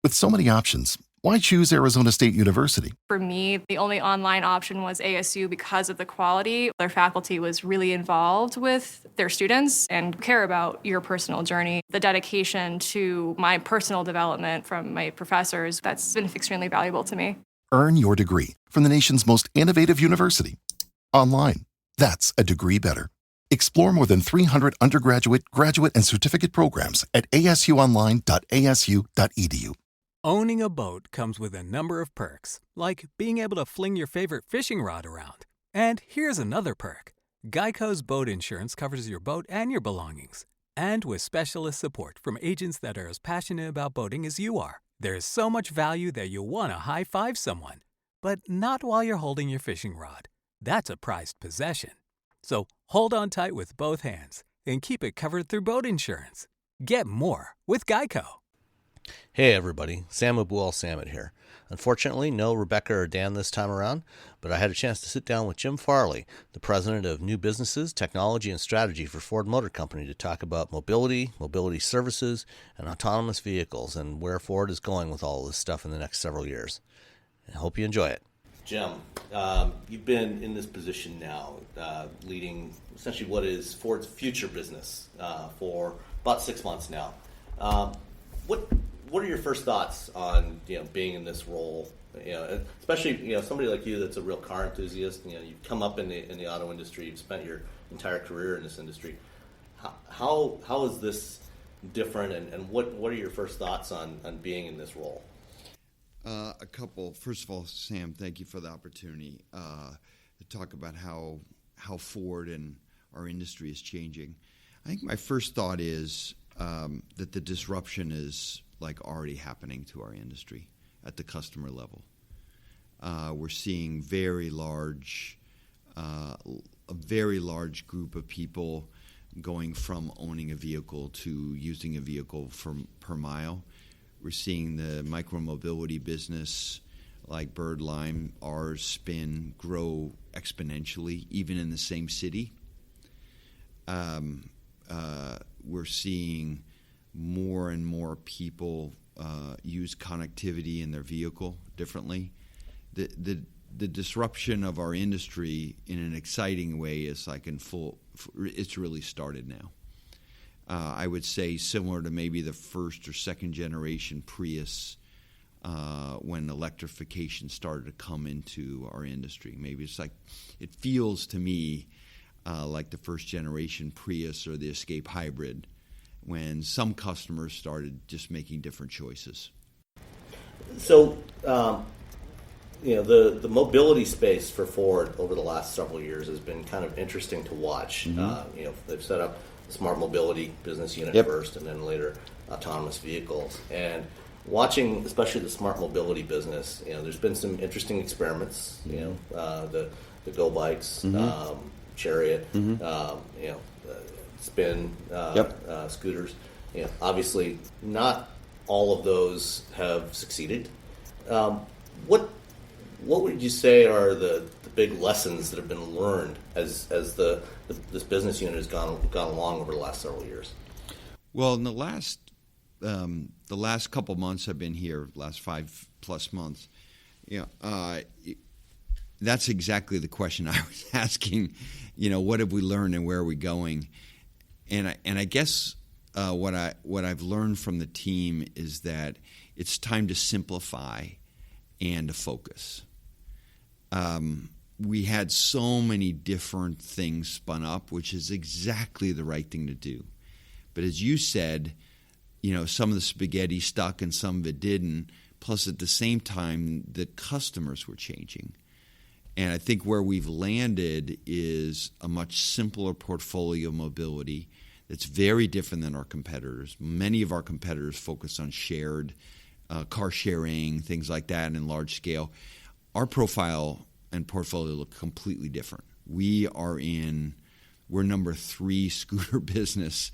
With so many options, why choose Arizona State University? For me, the only online option was ASU because of the quality. Their faculty was really involved with their students and care about your personal journey. The dedication to my personal development from my professors, that's been extremely valuable to me. Earn your degree from the nation's most innovative university. Online. That's a degree better. Explore more than 300 undergraduate, graduate, and certificate programs at asuonline.asu.edu. Owning a boat comes with a number of perks, like being able to fling your favorite fishing rod around. And here's another perk. Geico's boat insurance covers your boat and your belongings. And with specialist support from agents that are as passionate about boating as you are, there's so much value that you'll want to high-five someone. But not while you're holding your fishing rod. That's a prized possession. So hold on tight with both hands and keep it covered through boat insurance. Get more with Geico. Hey everybody, Sam Abuel-Samad here. Unfortunately, no Rebecca or Dan this time around, but I had a chance to sit down with Jim Farley, the president of New Businesses, Technology, and Strategy for Ford Motor Company, to talk about mobility, mobility services, and autonomous vehicles, and where Ford is going with all of this stuff in the next several years. I hope you enjoy it. Jim, you've been in this position now, leading essentially what is Ford's future business for about 6 months now. What are your first thoughts on being in this role? Especially somebody like you that's a real car enthusiast. You've come up in the auto industry. You've spent your entire career in this industry. How is this different? And what are your first thoughts on being in this role? A couple. First of all, Sam, thank you for the opportunity to talk about how Ford and our industry is changing. I think my first thought is that the disruption is already happening to our industry at the customer level. We're seeing a very large group of people going from owning a vehicle to using a vehicle per mile. We're seeing the micromobility business like Bird, Lime, ours, Spin grow exponentially, even in the same city. We're seeing more and more people use connectivity in their vehicle differently. The disruption of our industry in an exciting way is it's really started now. I would say similar to maybe the first or second generation Prius when electrification started to come into our industry. Maybe it feels to me like the first generation Prius or the Escape Hybrid, when some customers started just making different choices. So, the mobility space for Ford over the last several years has been kind of interesting to watch. Mm-hmm. They've set up the smart mobility business unit first, and then later autonomous vehicles. And watching, especially the smart mobility business, there's been some interesting experiments. The Go Bikes, mm-hmm. Chariot, mm-hmm. Spin, scooters. Obviously, not all of those have succeeded. What would you say are the big lessons that have been learned as this business unit has gone along over the last several years? Well, in the last couple months I've been here, last 5+ months, that's exactly the question I was asking. What have we learned and where are we going? And I guess what I've learned from the team is that it's time to simplify and to focus. We had so many different things spun up, which is exactly the right thing to do. But as you said, some of the spaghetti stuck and some of it didn't. Plus, at the same time, the customers were changing. And I think where we've landed is a much simpler portfolio of mobility that's very different than our competitors. Many of our competitors focus on shared car sharing, things like that in large scale. Our profile and portfolio look completely different. We're number 3 scooter business,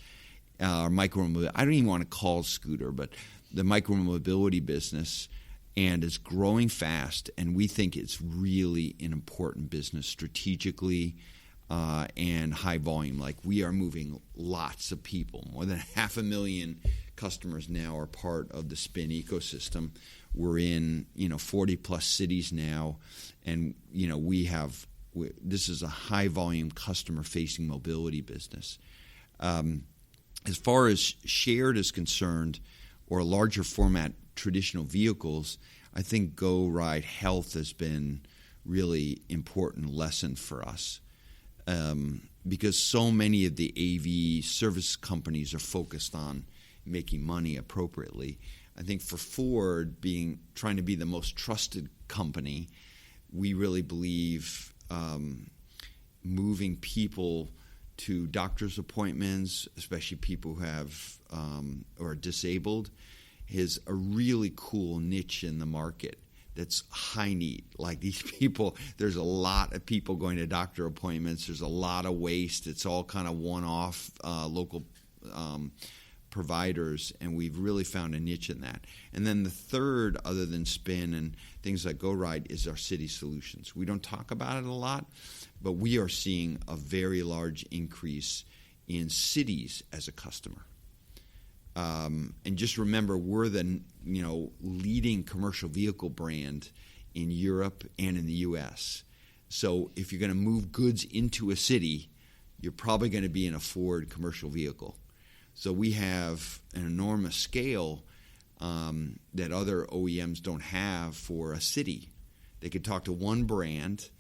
micromobility. I don't even want to call it scooter, but the micromobility business, and it's growing fast, and we think it's really an important business strategically and high volume. We are moving lots of people, more than 500,000 customers now are part of the Spin ecosystem. We're in 40 plus cities now, and this is a high volume customer facing mobility business. As far as shared is concerned, or larger format traditional vehicles, I think Go Ride Health has been really important lesson for us, because so many of the AV service companies are focused on making money appropriately. I think for Ford, trying to be the most trusted company, we really believe moving people to doctor's appointments, especially people who have or are disabled, is a really cool niche in the market that's high need. Like these people, there's a lot of people going to doctor appointments. There's a lot of waste. It's all kind of one-off local providers, and we've really found a niche in that. And then the third, other than Spin and things like Go Ride, is our city solutions. We don't talk about it a lot, but we are seeing a very large increase in cities as a customer. And just remember, we're the leading commercial vehicle brand in Europe and in the U.S. So if you're going to move goods into a city, you're probably going to be in a Ford commercial vehicle. So we have an enormous scale that other OEMs don't have for a city. They could talk to one brand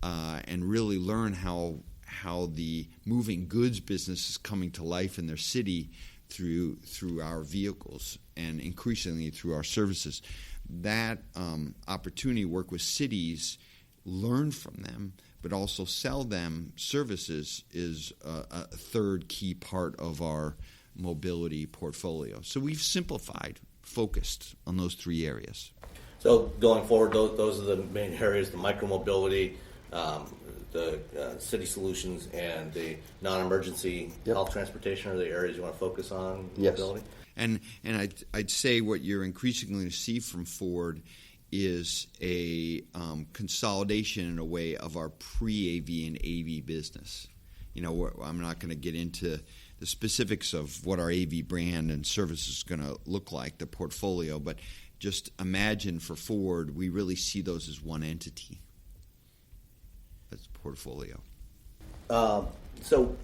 and really learn how the moving goods business is coming to life in their city through our vehicles and increasingly through our services. That opportunity to work with cities, learn from them, but also sell them services is a third key part of our mobility portfolio. So we've simplified, focused on those three areas. So going forward, those are the main areas: the micromobility, the city solutions, and the non-emergency health transportation are the areas you want to focus on. Yes. Mobility. And I'd say what you're increasingly going to see from Ford is a consolidation in a way of our pre-AV and AV business. I'm not going to get into the specifics of what our AV brand and service is going to look like, the portfolio, but just imagine for Ford, we really see those as one entity. That's a portfolio. So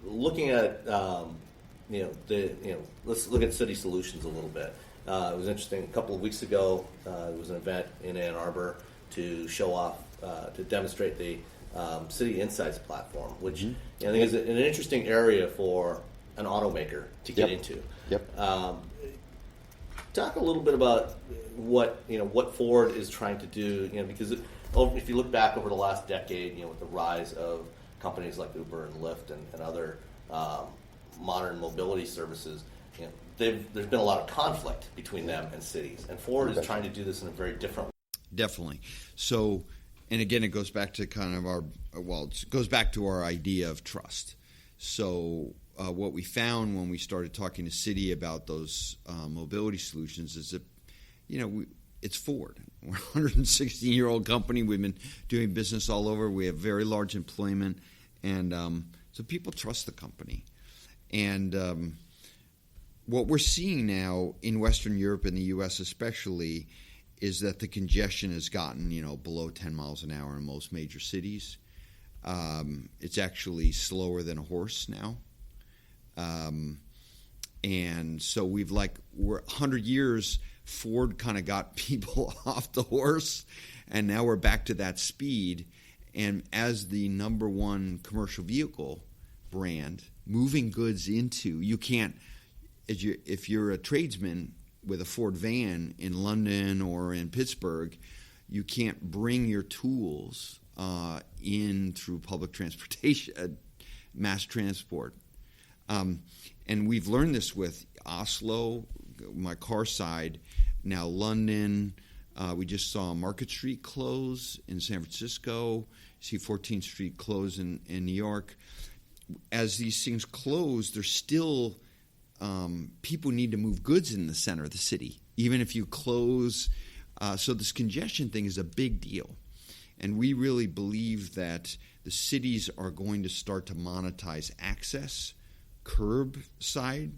looking at, let's look at city solutions a little bit. It was interesting. A couple of weeks ago, there was an event in Ann Arbor to show off, to demonstrate the City Insights platform, which I think is an interesting area for an automaker to get into. Yep. Talk a little bit about what Ford is trying to do. Because if you look back over the last decade, with the rise of companies like Uber and Lyft and other modern mobility services, there's been a lot of conflict between them and cities, and Ford is trying to do this in a very different way. Definitely. So, and again, it goes back to it goes back to our idea of trust. So what we found when we started talking to Citi about those mobility solutions is that, it's Ford. We're a 116-year-old company. We've been doing business all over. We have very large employment, and so people trust the company. And what we're seeing now in Western Europe and the U.S. especially is that the congestion has gotten, below 10 miles an hour in most major cities. It's actually slower than a horse now. And so we're 100 years, Ford kind of got people off the horse, and now we're back to that speed. And as the number one commercial vehicle brand, moving goods into, you can't, if you're a tradesman with a Ford van in London or in Pittsburgh, you can't bring your tools in through public transportation, mass transport. And we've learned this with Oslo, my car side, now London. We just saw Market Street close in San Francisco, see 14th Street close in New York. As these things close, there's still people need to move goods in the center of the city, even if you close. So this congestion thing is a big deal. And we really believe that the cities are going to start to monetize access, curbside,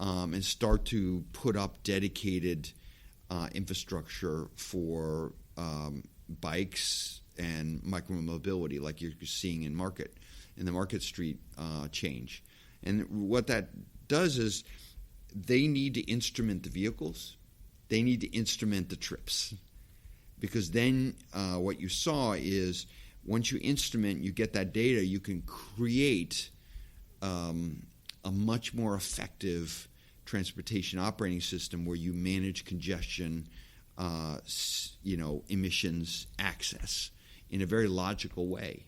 and start to put up dedicated infrastructure for bikes and micromobility, like you're seeing in the Market Street change. And what that does is they need to instrument the vehicles. They need to instrument the trips. Because then what you saw is once you instrument, you get that data, you can create a much more effective transportation operating system where you manage congestion, emissions, access in a very logical way.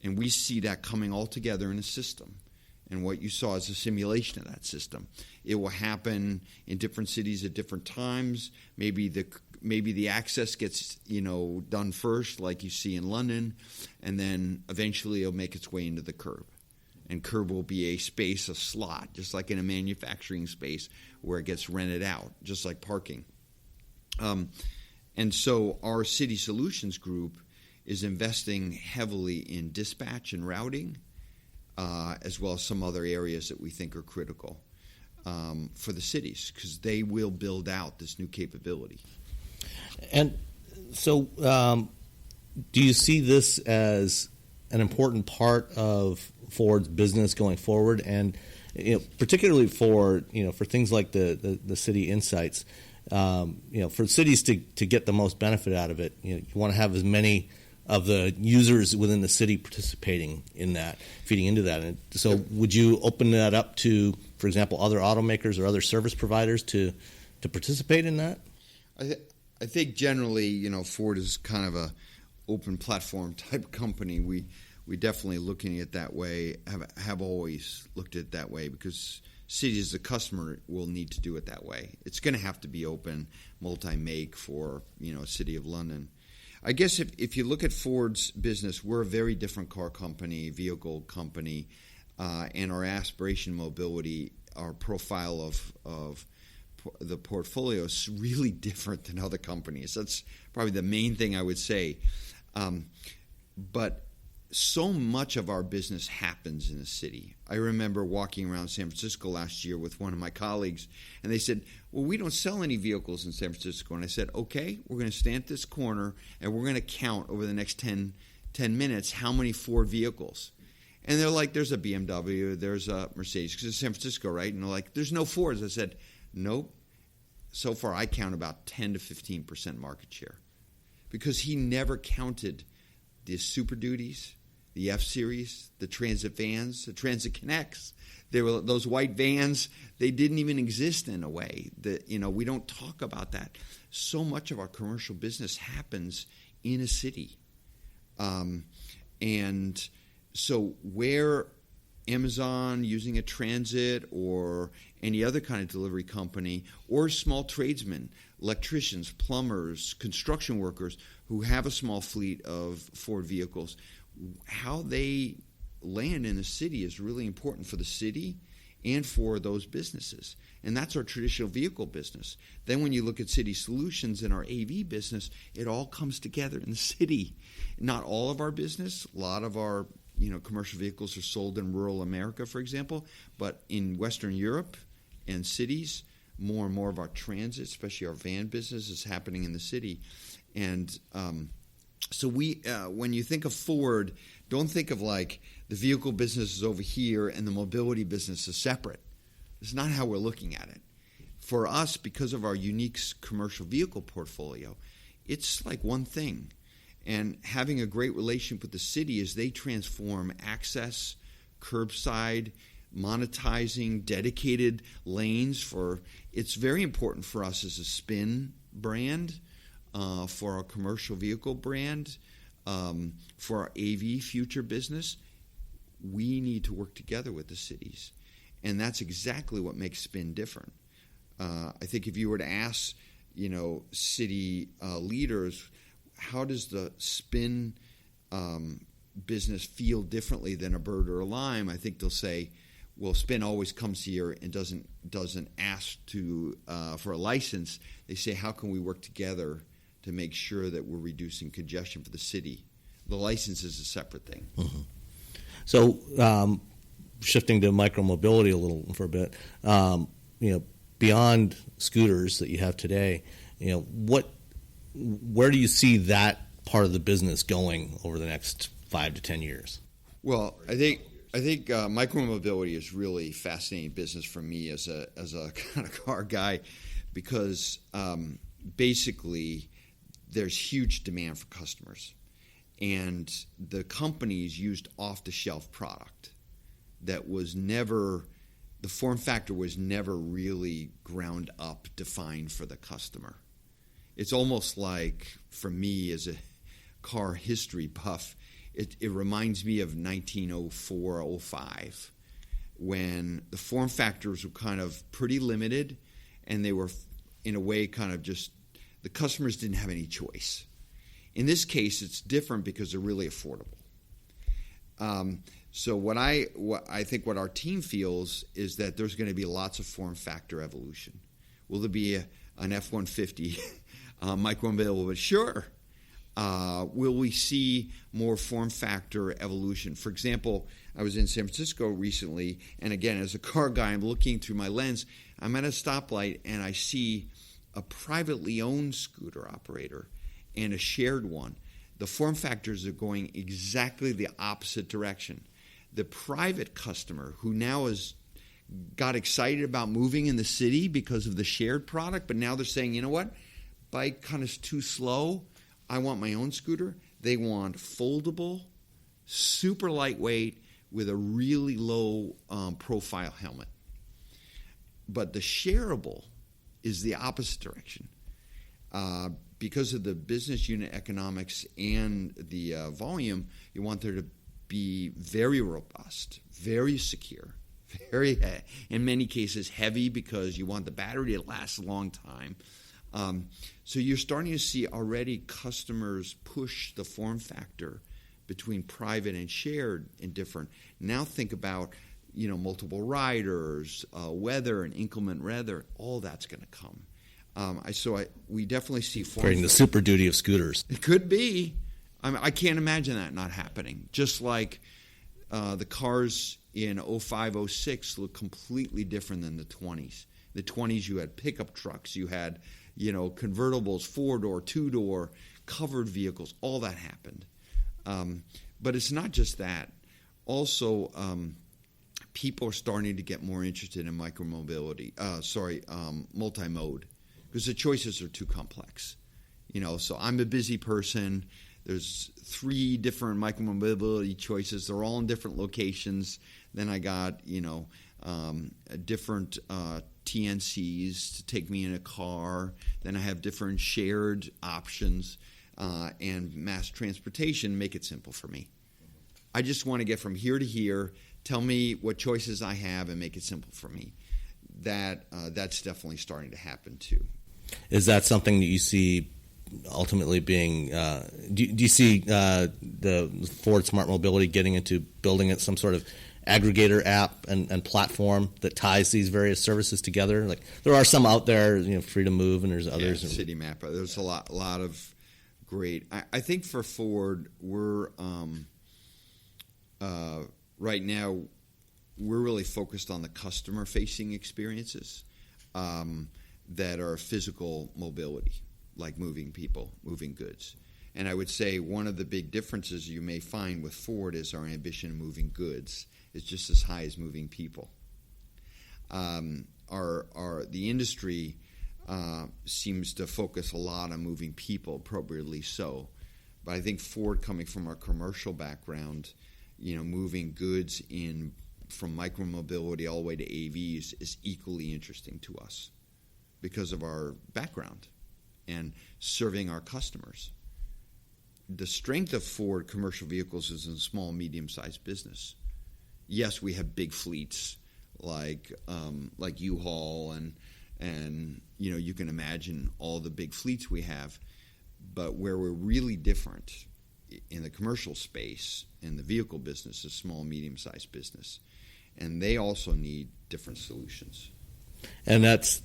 And we see that coming all together in a system. And what you saw is a simulation of that system. It will happen in different cities at different times. Maybe the access gets done first, like you see in London, and then eventually it'll make its way into the curb. And curb will be a space, a slot, just like in a manufacturing space where it gets rented out, just like parking. And so our City Solutions group is investing heavily in dispatch and routing, as well as some other areas that we think are critical for the cities, because they will build out this new capability. And so do you see this as an important part of Ford's business going forward? And particularly for things like the city insights, for cities to get the most benefit out of it, you want to have as many of the users within the city participating in that, feeding into that. And so would you open that up to, for example, other automakers or other service providers to participate in that? I think generally, Ford is kind of a open platform type company. We definitely looking at it that way, have always looked at it that way, because cities as a customer will need to do it that way. It's going to have to be open, multi-make for, City of London. I guess if you look at Ford's business, we're a very different car company, vehicle company, and our aspiration mobility, our profile of the portfolio is really different than other companies. That's probably the main thing I would say. But so much of our business happens in the city. I remember walking around San Francisco last year with one of my colleagues, and they said, well, we don't sell any vehicles in San Francisco. And I said, okay, we're going to stand at this corner, and we're going to count over the next 10 minutes how many Ford vehicles. And they're like, there's a BMW, there's a Mercedes, because it's San Francisco, right? And they're like, there's no Fords. I said, nope. So far, I count about 10 to 15% market share, because he never counted the Super Duties, the F-Series, the Transit vans, the Transit Connects. There were those white vans. They didn't even exist in a way that, we don't talk about that. So much of our commercial business happens in a city. And so where Amazon using a transit or any other kind of delivery company, or small tradesmen, electricians, plumbers, construction workers who have a small fleet of Ford vehicles, how they land in the city is really important for the city and for those businesses. And that's our traditional vehicle business. Then when you look at City Solutions and our AV business, it all comes together in the city. Not all of our business. A lot of our commercial vehicles are sold in rural America, for example. But in Western Europe and cities, more and more of our transit, especially our van business, is happening in the city. And so when you think of Ford, don't think of like the vehicle business is over here and the mobility business is separate. It's not how we're looking at it. For us, because of our unique commercial vehicle portfolio, it's like one thing. And having a great relationship with the city as they transform access, curbside, monetizing, dedicated lanes it's very important for us as a spin brand, for our commercial vehicle brand, for our AV future business. We need to work together with the cities. And that's exactly what makes spin different. I think if you were to ask, city leaders, how does the spin business feel differently than a Bird or a Lime? I think they'll say, well, spin always comes here and doesn't ask for a license. They say, how can we work together to make sure that we're reducing congestion for the city? The license is a separate thing. Mm-hmm. So shifting to micromobility a little for a bit, beyond scooters that you have today, where do you see that part of the business going over the next 5 to 10 years? Well, I think micromobility is really fascinating business for me as a kind of car guy, because basically there's huge demand for customers, and the companies used off-the-shelf product that was never, the form factor was never really ground up defined for the customer. It's almost like, for me as a car history buff, it reminds me of 1904, 05, when the form factors were kind of pretty limited, and they were, in a way, kind of just, the customers didn't have any choice. In this case, it's different because they're really affordable. So what I think what our team feels is that there's going to be lots of form factor evolution. Will there be an F-150 micromobility? Sure. Will we see more form factor evolution? For example, I was in San Francisco recently, and again, as a car guy, I'm looking through my lens. I'm at a stoplight, and I see a privately owned scooter operator and a shared one. The form factors are going exactly the opposite direction. The private customer, who now has got excited about moving in the city because of the shared product, but now they're saying, you know what, bike kind of too slow, I want my own scooter. They want foldable, super lightweight, with a really low profile helmet. But the shareable is the opposite direction. Because of the business unit economics and the volume, you want there to be very robust, very secure, very, in many cases, heavy, because you want the battery to last a long time. So you're starting to see already customers push the form factor between private and shared in different. Now think about, multiple riders, weather and inclement weather. All that's going to come. We definitely see form creating the Super Duty of scooters. It could be. I can't imagine that not happening. Just like the cars in 05, 06 look completely different than the 20s. The 20s, you had pickup trucks, you had convertibles, 4-door, 2-door, covered vehicles. All that happened. But it's not just that. Also, people are starting to get more interested in multi-mode, because the choices are too complex. So I'm a busy person. There's 3 different micromobility choices. They're all in different locations. Then I got, different TNCs to take me in a car. Then I have different shared options, and mass transportation make it simple for me. I just want to get from here to here, tell me what choices I have, and make it simple for me. That's definitely starting to happen too. Is that something that you see ultimately being? Do you see the Ford Smart Mobility getting into building some sort of aggregator app and platform that ties these various services together? Like, there are some out there, Free to Move, and there's others. Yeah, City Map. There's a lot of great. I think for Ford, we're right now we're really focused on the customer-facing experiences that are physical mobility, like moving people, moving goods. And I would say one of the big differences you may find with Ford is our ambition of moving goods is just as high as moving people. The industry seems to focus a lot on moving people, appropriately so. But I think Ford, coming from our commercial background, moving goods from micromobility all the way to AVs is equally interesting to us because of our background and serving our customers. The strength of Ford commercial vehicles is in small, medium-sized business. Yes, we have big fleets like U-Haul and you can imagine all the big fleets we have. But where we're really different in the commercial space, in the vehicle business, is small, medium-sized business. And they also need different solutions. And that's,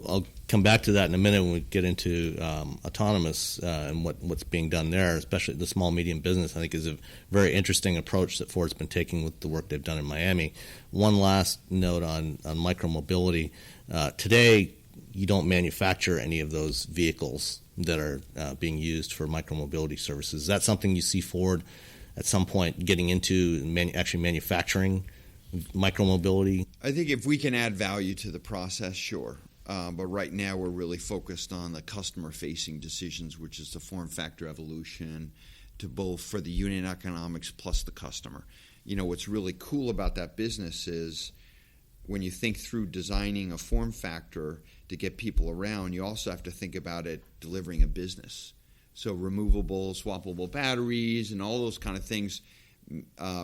I'll come back to that in a minute when we get into autonomous and what's being done there, especially the small, medium business, I think is a very interesting approach that Ford's been taking with the work they've done in Miami. One last note on micromobility. Today, you don't manufacture any of those vehicles that are being used for micromobility services. Is that something you see Ford at some point getting into actually manufacturing micromobility? I think if we can add value to the process, sure. But right now we're really focused on the customer-facing decisions, which is the form factor evolution to both for the unit economics plus the customer. What's really cool about that business is when you think through designing a form factor to get people around, you also have to think about it delivering a business. So removable, swappable batteries and all those kind of things,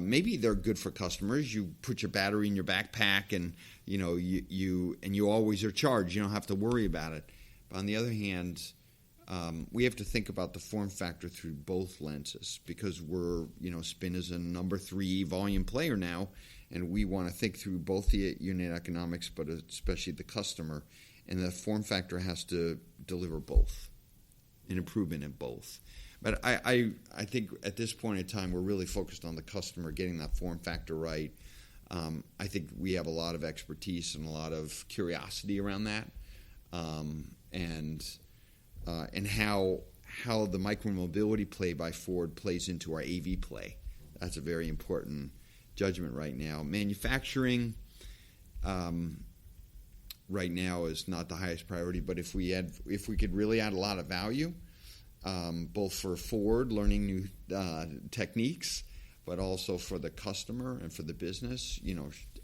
maybe they're good for customers. You put your battery in your backpack and you always are charged. You don't have to worry about it. But on the other hand, we have to think about the form factor through both lenses because we're, Spin is a number 3 volume player now, and we want to think through both the unit economics, but especially the customer. And the form factor has to deliver both, an improvement in both. But I think at this point in time, we're really focused on the customer, getting that form factor right. I think we have a lot of expertise and a lot of curiosity around that, and how the micromobility play by Ford plays into our AV play. That's a very important judgment right now. Manufacturing right now is not the highest priority, but if we could really add a lot of value, both for Ford learning new techniques, but also for the customer and for the business,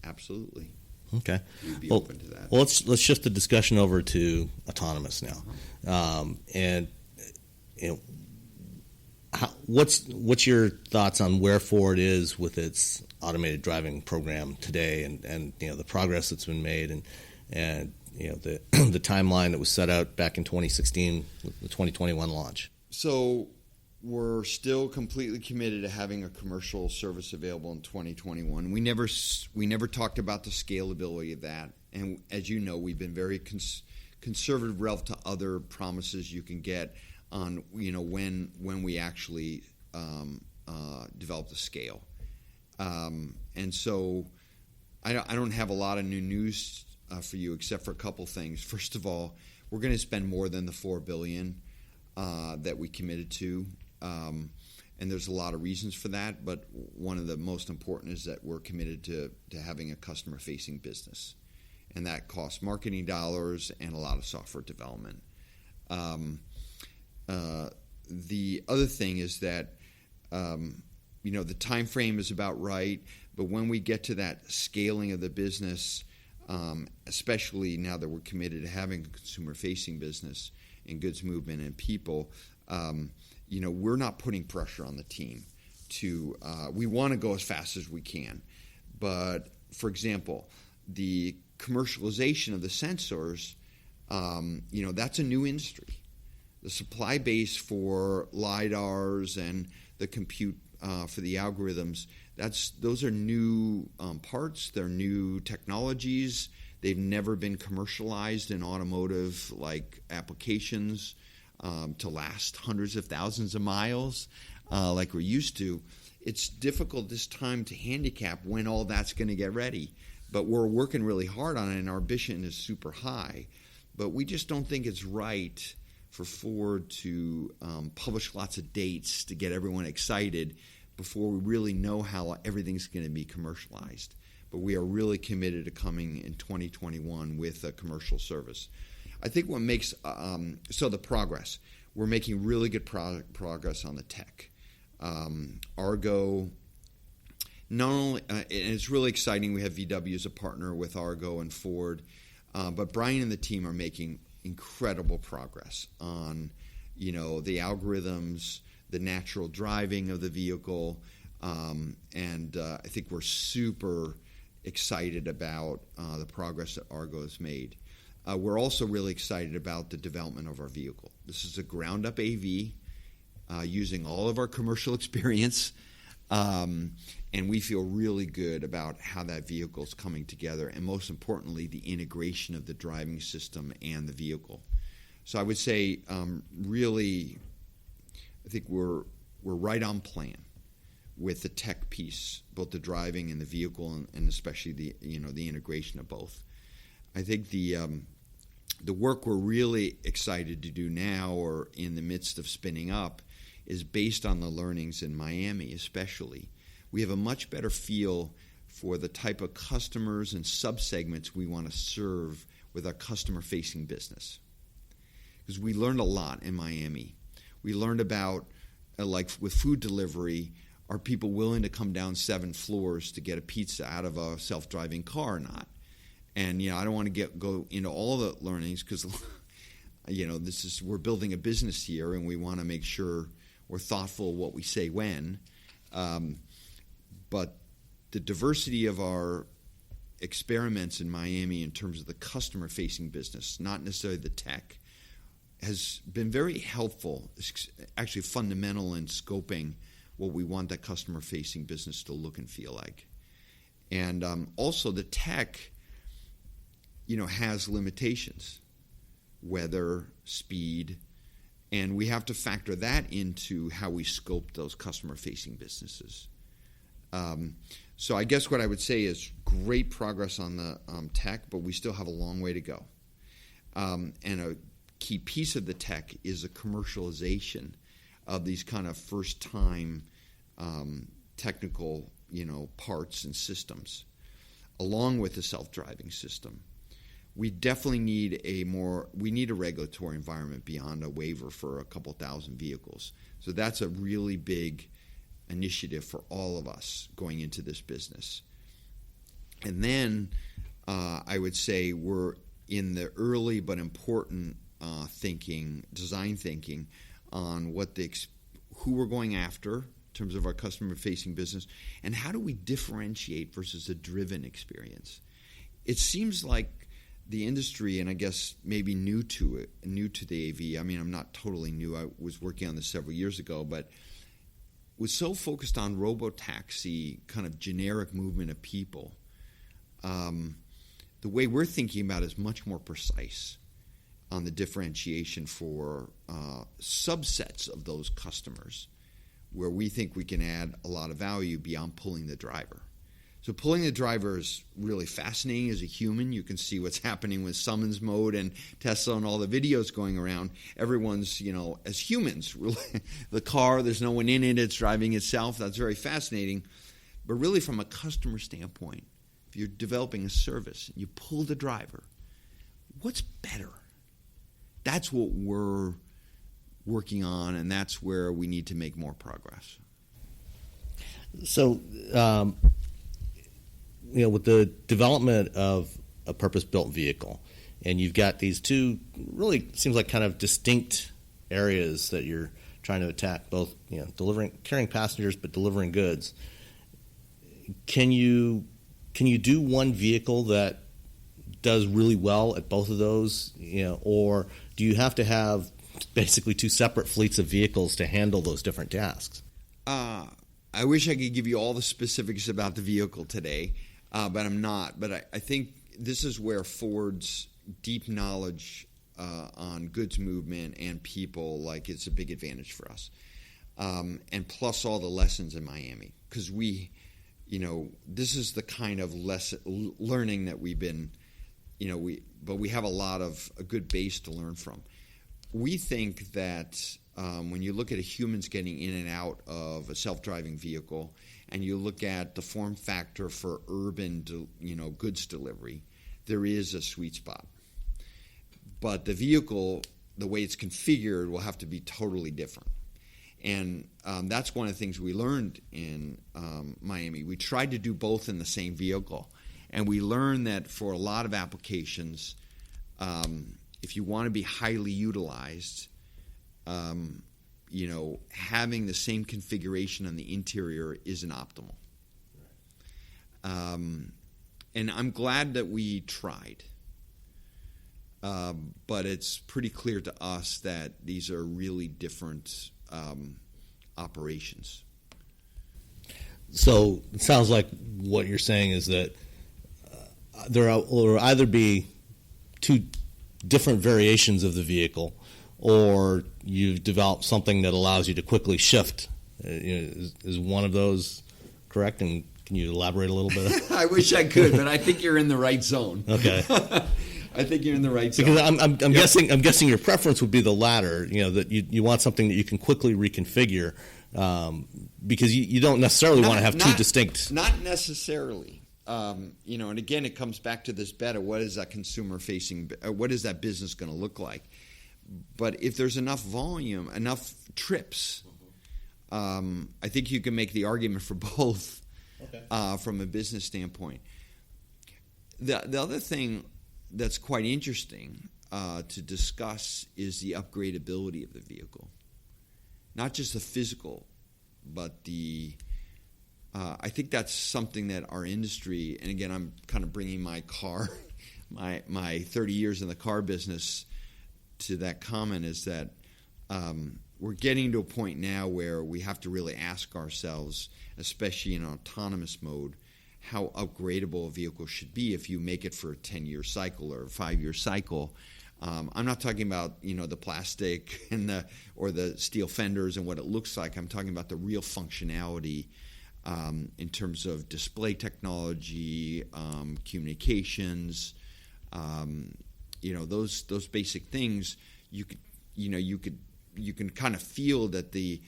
absolutely. Okay. We'd be open to that. Well, let's shift the discussion over to autonomous now. What's your thoughts on where Ford is with its automated driving program today, and the progress that's been made, and the the timeline that was set out back in 2016, the 2021 launch? So we're still completely committed to having a commercial service available in 2021. We never talked about the scalability of that, and as you know, we've been very conservative relative to other promises you can get on when we actually develop the scale. And so I don't have a lot of new news for you except for a couple things. First of all, we're going to spend more than the $4 billion that we committed to. And there's a lot of reasons for that, but one of the most important is that we're committed to having a customer-facing business. And that costs marketing dollars and a lot of software development. The other thing is that, the time frame is about right, but when we get to that scaling of the business, especially now that we're committed to having a consumer-facing business and goods movement and people, we're not putting pressure on the team to we want to go as fast as we can. But, for example, the commercialization of the sensors, that's a new industry. The supply base for LiDARs and the compute for the algorithms, those are new parts. They're new technologies. They've never been commercialized in automotive applications to last hundreds of thousands of miles like we're used to. It's difficult this time to handicap when all that's going to get ready. But we're working really hard on it, and our ambition is super high. But we just don't think it's right for Ford to publish lots of dates to get everyone excited before we really know how everything's going to be commercialized. But we are really committed to coming in 2021 with a commercial service. I think what makes the progress. We're making really good progress on the tech. Argo, not only, and it's really exciting. We have VW as a partner with Argo and Ford, but Brian and the team are making incredible progress on, the algorithms, the natural driving of the vehicle, and I think we're super excited about the progress that Argo has made. We're also really excited about the development of our vehicle. This is a ground-up AV using all of our commercial experience And we feel really good about how that vehicle is coming together, and most importantly, the integration of the driving system and the vehicle. So I would say, really, I think we're right on plan with the tech piece, both the driving and the vehicle, and especially the integration of both. I think the work we're really excited to do now, or in the midst of spinning up, is based on the learnings in Miami especially. We have a much better feel for the type of customers and subsegments we want to serve with our customer-facing business. Because we learned a lot in Miami. We learned about, like with food delivery, are people willing to come down 7 floors to get a pizza out of a self-driving car or not? And I don't want to go into all the learnings because we're building a business here, and we want to make sure we're thoughtful what we say when. But the diversity of our experiments in Miami in terms of the customer-facing business, not necessarily the tech, has been very helpful, actually fundamental in scoping what we want that customer-facing business to look and feel like. And also the tech, has limitations, weather, speed, and we have to factor that into how we scope those customer-facing businesses. So I guess what I would say is great progress on the tech, but we still have a long way to go. And a key piece of the tech is the commercialization of these kind of first-time technical, parts and systems, along with the self-driving system. We definitely need a regulatory environment beyond a waiver for a couple thousand vehicles. So that's a really big initiative for all of us going into this business. And then I would say we're in the early but important design thinking on who we're going after in terms of our customer-facing business, and how do we differentiate versus a driven experience. It seems like the industry, and I guess maybe new to the AV. I mean, I'm not totally new. I was working on this several years ago, but was so focused on robotaxi, kind of generic movement of people. The way we're thinking about it is much more precise on the differentiation for subsets of those customers, where we think we can add a lot of value beyond pulling the driver. So pulling the driver is really fascinating as a human. You can see what's happening with summons mode and Tesla and all the videos going around. Everyone's, as humans, really, the car, there's no one in it, it's driving itself. That's very fascinating. But really from a customer standpoint, if you're developing a service and you pull the driver, what's better? That's what we're working on, and that's where we need to make more progress. So, with the development of a purpose-built vehicle, and you've got these two really seems like kind of distinct areas that you're trying to attack, both carrying passengers but delivering goods. Can you do one vehicle that does really well at both of those, or do you have to have basically two separate fleets of vehicles to handle those different tasks? I wish I could give you all the specifics about the vehicle today, but I'm not. But I think this is where Ford's deep knowledge on goods movement and people, it's a big advantage for us. And plus all the lessons in Miami, because this is the kind of learning that we've been, but we have a good base to learn from. We think that when you look at humans getting in and out of a self-driving vehicle, and you look at the form factor for urban, goods delivery, there is a sweet spot. But the vehicle, the way it's configured, will have to be totally different. And that's one of the things we learned in Miami. We tried to do both in the same vehicle, and we learned that for a lot of applications, if you want to be highly utilized, having the same configuration on the interior isn't optimal. And I'm glad that we tried. But it's pretty clear to us that these are really different operations. So it sounds like what you're saying is that there will either be two different variations of the vehicle, or you've developed something that allows you to quickly shift. Is one of those correct? And can you elaborate a little bit? I wish I could, but I think you're in the right zone. Okay. I think you're in the right zone. Because I'm guessing your preference would be the latter. That you want something that you can quickly reconfigure, because you don't necessarily want to have two distinct. Not necessarily. And again, it comes back to this beta. What is that consumer-facing? What is that business going to look like? But if there's enough volume, enough trips, I think you can make the argument for both. Okay. From a business standpoint. The other thing that's quite interesting to discuss is the upgradability of the vehicle. Not just the physical, but I think that's something that our industry, and again, I'm kind of bringing my 30 years in the car business to that comment, is that we're getting to a point now where we have to really ask ourselves, especially in autonomous mode, how upgradable a vehicle should be if you make it for a 10-year cycle or a 5-year cycle. I'm not talking about the plastic and or the steel fenders and what it looks like. I'm talking about the real functionality in terms of display technology, communications, those basic things. You can kind of feel that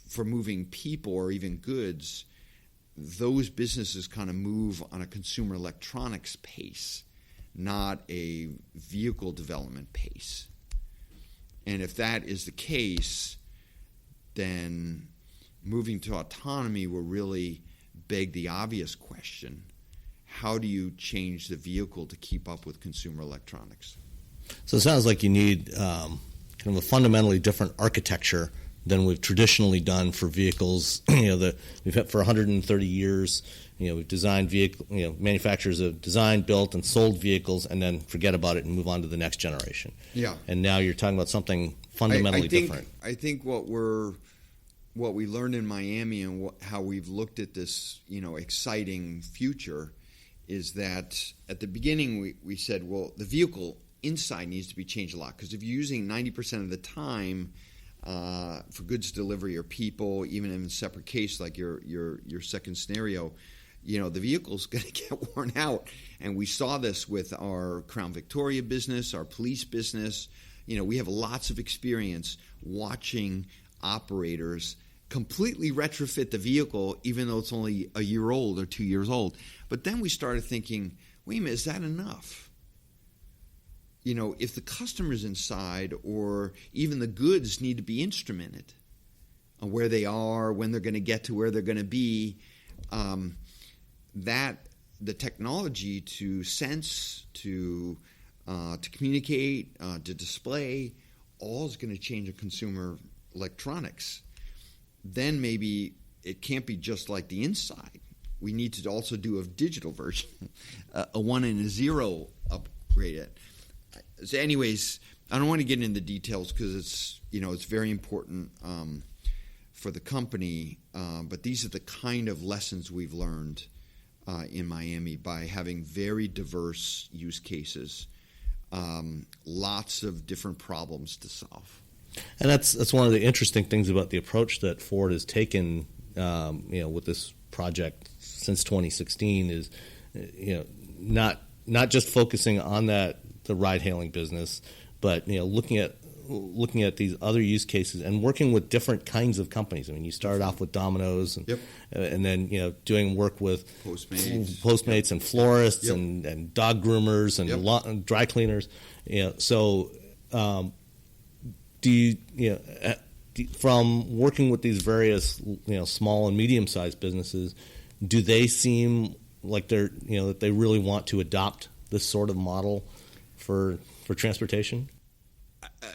for moving people or even goods, those businesses kind of move on a consumer electronics pace, not a vehicle development pace. And if that is the case, then moving to autonomy will really beg the obvious question: how do you change the vehicle to keep up with consumer electronics? So it sounds like you need kind of a fundamentally different architecture than we've traditionally done for vehicles. That we've had for 130 years. We've designed vehicle. Manufacturers have designed, built, and sold vehicles, and then forget about it and move on to the next generation. Yeah. And now you're talking about something fundamentally different. I think what we learned in Miami and how we've looked at this, exciting future, is that at the beginning we said, well, the vehicle inside needs to be changed a lot, because if you're using 90% of the time for goods delivery or people, even in a separate case like your second scenario, the vehicle's going to get worn out. And we saw this with our Crown Victoria business, our police business. We have lots of experience watching operators completely retrofit the vehicle, even though it's only a year old or 2 years old. But then we started thinking, wait a minute, is that enough? If the customer's inside, or even the goods need to be instrumented on where they are, when they're going to get to where they're going to be, that the technology to sense, to communicate, to display, all is going to change in consumer electronics. Then maybe it can't be just like the inside. We need to also do a digital version, a 1 and a 0 upgrade it. So anyways, I don't want to get into the details because it's very important for the company. But these are the kind of lessons we've learned in Miami by having very diverse use cases, lots of different problems to solve. And that's one of the interesting things about the approach that Ford has taken, with this project since 2016 is, not just focusing on the ride-hailing business, but looking at these other use cases and working with different kinds of companies. I mean, you started off with Domino's, and, yep. And then doing work with Postmates and florists, yep. and dog groomers and, yep. and dry cleaners. So do you from working with these various small and medium-sized businesses, do they seem like they're that they really want to adopt this sort of model for transportation?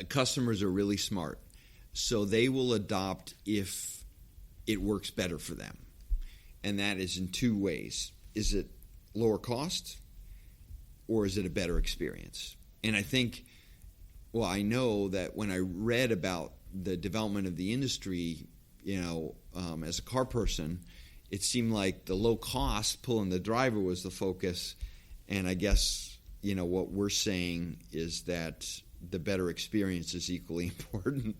Customers are really smart, so they will adopt if it works better for them, and that is in two ways. Is it lower cost, or is it a better experience? And I think, I know that when I read about the development of the industry, as a car person, it seemed like the low cost pulling the driver was the focus. And I guess, what we're saying is that the better experience is equally important.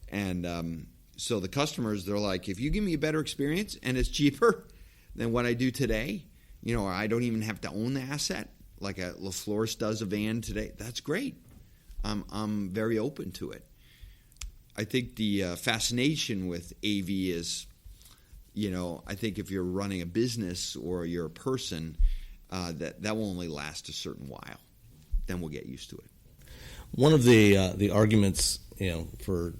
And so the customers, they're like, if you give me a better experience and it's cheaper than what I do today, or I don't even have to own the asset, like a LaFleur does a van today, that's great. I'm very open to it. I think the fascination with AV is, I think if you're running a business or you're a person, that will only last a certain while. Then we'll get used to it. One of the arguments, for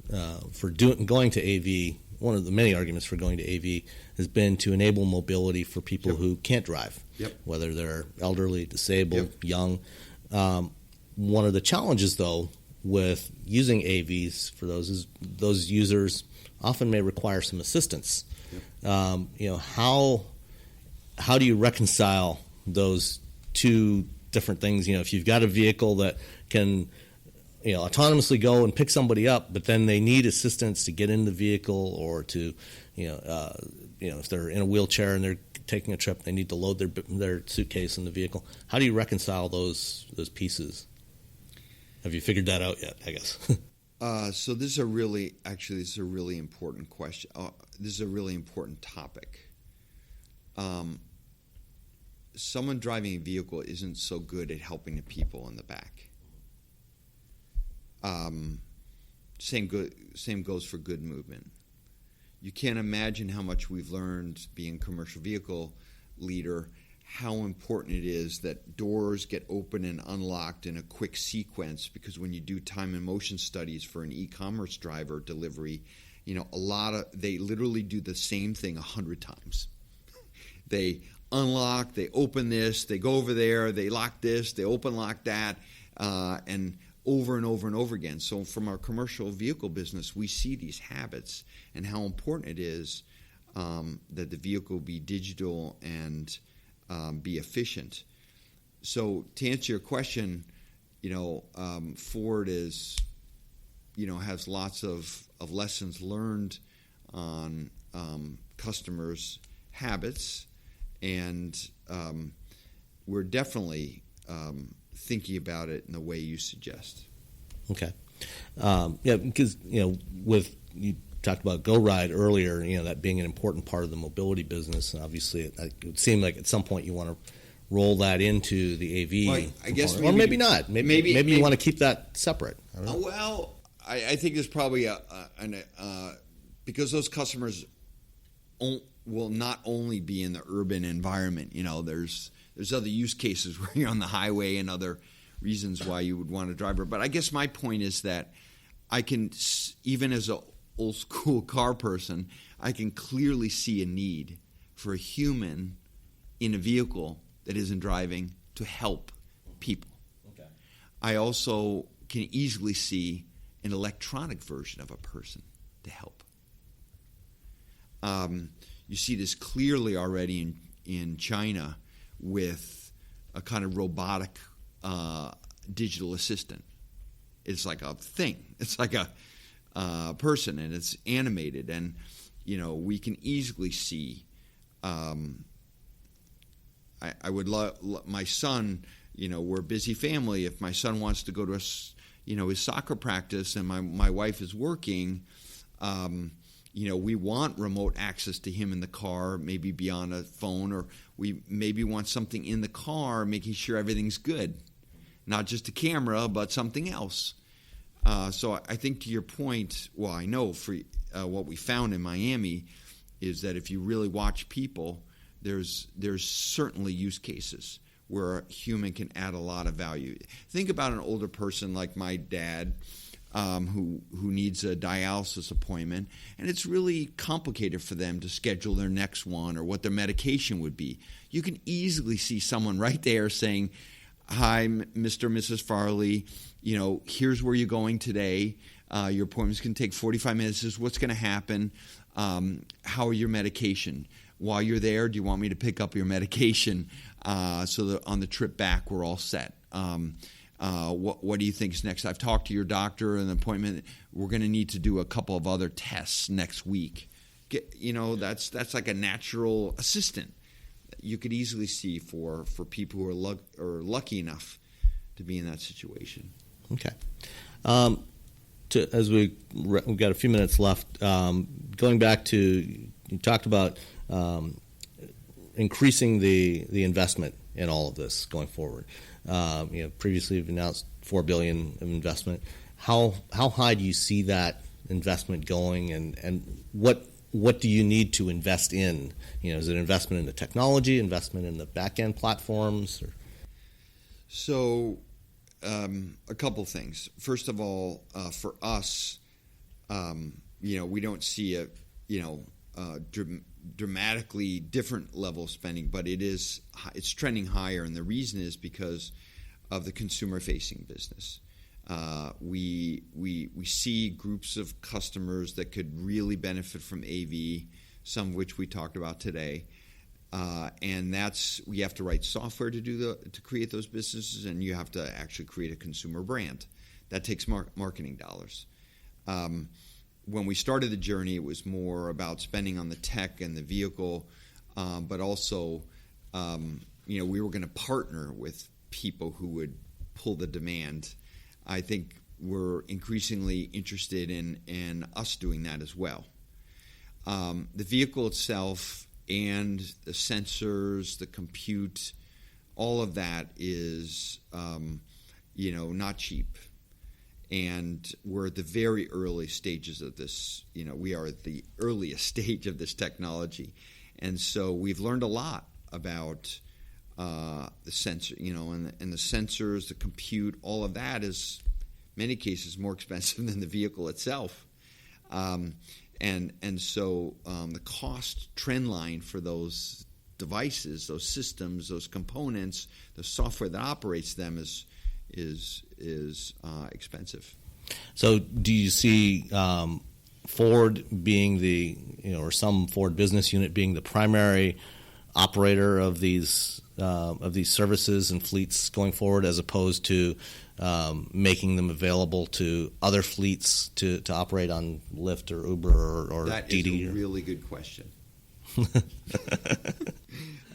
going to AV, one of the many arguments for going to AV has been to enable mobility for people who can't drive, whether they're elderly, disabled, young. One of the challenges, though, with using AVs for those is those users often may require some assistance. How do you reconcile those two different things? If you've got a vehicle that can autonomously go and pick somebody up, but then they need assistance to get in the vehicle, or to if they're in a wheelchair and they're taking a trip, they need to load their suitcase in the vehicle. How do you reconcile those pieces? Have you figured that out yet, I guess? So this is a really important question. This is a really important topic. Someone driving a vehicle isn't so good at helping the people in the back. Same goes for good movement. You can't imagine how much we've learned being a commercial vehicle leader, how important it is that doors get open and unlocked in a quick sequence, because when you do time and motion studies for an e-commerce driver delivery, they literally do the same thing 100 times. They unlock, they open this, they go over there, they lock this, they open lock that, and over and over and over again. So from our commercial vehicle business, we see these habits and how important it is that the vehicle be digital and be efficient. So to answer your question, Ford is, has lots of lessons learned on customers' habits, and we're definitely thinking about it in the way you suggest. Okay. Because, with you talked about Go Ride earlier, that being an important part of the mobility business, and obviously it would seem like at some point you want to roll that into the AV. Well, I guess or maybe not. Maybe you want to keep that separate. Well, I think there's probably because those customers will not only be in the urban environment. There's other use cases where you're on the highway and other reasons why you would want to drive. But I guess my point is that I can, even as a old school car person, I can clearly see a need for a human in a vehicle that isn't driving to help people. Okay. I also can easily see an electronic version of a person to help. You see this clearly already in China with a kind of robotic digital assistant. It's like a thing. It's like a person, and it's animated, and we can easily see. I would love my son. We're a busy family. If my son wants to go to his soccer practice, and my wife is working, we want remote access to him in the car, maybe beyond a phone, or we maybe want something in the car, making sure everything's good, not just a camera, but something else. So I think to your point, well, I know for what we found in Miami is that if you really watch people, there's certainly use cases where a human can add a lot of value. Think about an older person like my dad who needs a dialysis appointment, and it's really complicated for them to schedule their next one or what their medication would be. You can easily see someone right there saying, "Hi, Mr. and Mrs. Farley, here's where you're going today. Your appointment's going to take 45 minutes. This is what's going to happen. How are your medication? While you're there, do you want me to pick up your medication so that on the trip back we're all set? What do you think is next? I've talked to your doctor and the appointment. We're going to need to do a couple of other tests next week. that's like a natural assistant that you could easily see for people who are lucky enough to be in that situation. Okay. As we've got a few minutes left, going back to, you talked about increasing the investment in all of this going forward. Previously you've announced $4 billion of investment. How high do you see that investment going, and what do you need to invest in? Is it investment in the technology, investment in the back end platforms? Or? So, a couple things. First of all, for us, we don't see a dramatically different level of spending, but it's trending higher, and the reason is because of the consumer-facing business. We see groups of customers that could really benefit from AV, some of which we talked about today, and we have to write software to create those businesses, and you have to actually create a consumer brand. That takes marketing dollars. When we started the journey, it was more about spending on the tech and the vehicle, but also, we were going to partner with people who would pull the demand. I think we're increasingly interested in us doing that as well. The vehicle itself and the sensors, the compute, all of that is, not cheap. And we're at the very early stages of this. We are at the earliest stage of this technology. And so we've learned a lot about the sensor, and the sensors, the compute, all of that is, in many cases, more expensive than the vehicle itself. And so the cost trend line for those devices, those systems, those components, the software that operates them is expensive. So do you see Ford being or some Ford business unit being the primary operator of these services and fleets going forward, as opposed to making them available to other fleets to operate on Lyft or Uber or that DiDi? That is a really good question.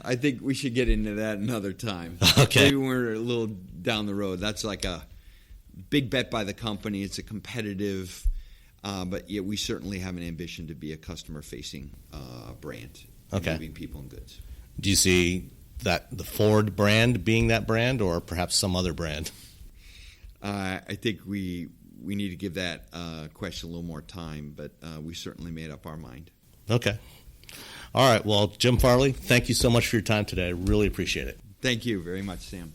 I think we should get into that another time. Okay. Maybe when we're a little down the road. That's like a big bet by the company. It's a competitive, but yet we certainly have an ambition to be a customer-facing brand, moving people and goods. Do you see that the Ford brand being that brand, or perhaps some other brand? I think we need to give that question a little more time, but we certainly made up our mind. Okay. All right. Well, Jim Farley, thank you so much for your time today. I really appreciate it. Thank you very much, Sam.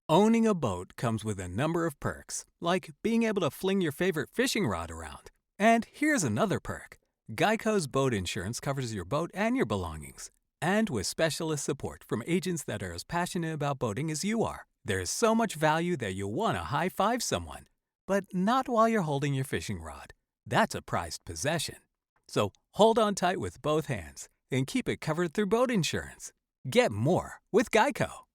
Owning a boat comes with a number of perks, like being able to fling your favorite fishing rod around. And here's another perk. Geico's boat insurance covers your boat and your belongings. And with specialist support from agents that are as passionate about boating as you are, there's so much value that you'll want to high-five someone. But not while you're holding your fishing rod. That's a prized possession. So hold on tight with both hands and keep it covered through boat insurance. Get more with Geico.